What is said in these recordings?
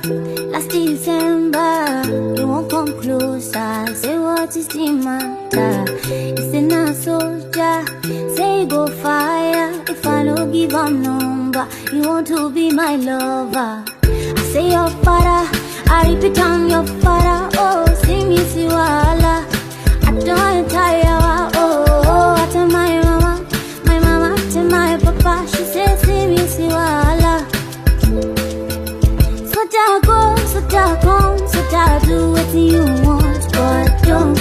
last December. You won't come closer. Say what is the matter? It's in a soldier. Say go fire. If I don't give a number, you want to be my lover. I say your father. I repeat I'm your father. Oh, see me see wala. I don't tire. Oh, I tell my mama tell my papa. She says see me see wala. So I go, so I come, so I do what you want, but don't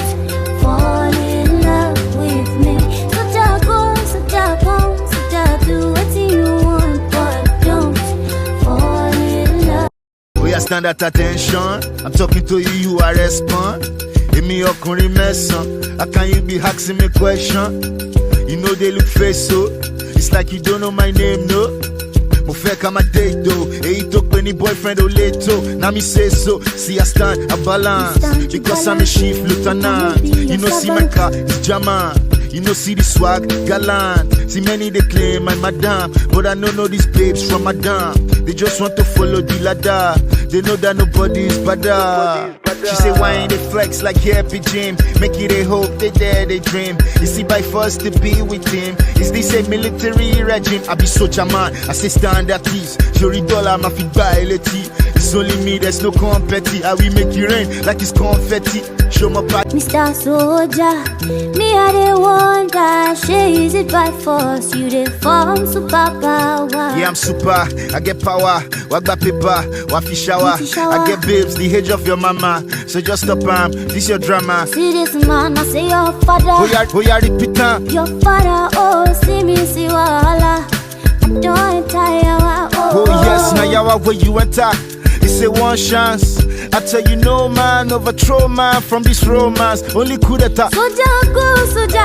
fall in love with me. So I go, so I come, so I do what you want, but don't fall in love. We are stand at attention. I'm talking to you, you are respond. Give me your curry messon. How can you be asking me question? You know they look face so. It's like you don't know my name, no. Mo fẹ́ ká máa date though. Èyí tó pé ní boyfriend ò lè tó. Now me say so. See I stand a balance. Because I'm a chief lieutenant. You know see my car is German. You know see the swag gallant. See many they claim I'm madam, but I don't know these babes from madam. They just want to follow the ladder. They know that nobody is better. She say why ain't they flex like happy Jim? Make it a hope, they dare, they dream. You see by first to be with him. Is this a military regime? I be such a man, I say stand at peace. Jury dollar, my feet by LT. It's only me, there's no competi. I will make you rain like it's confetti. Show my back. Mr. Soldier, me I the one that she is it by force. You the form superpower. Yeah, I'm super, I get power. What got paper, what fish shower. I get babes, the age of your mama. So just stop this your drama. See this man, I say your father. Oh yeah, repeat your father, oh, see me, see wala. I don't tire, oh yes, now yawa where you enter. It's a one chance. I tell you no man, overthrow man from this romance. Only coup d'etat. Soja go, soja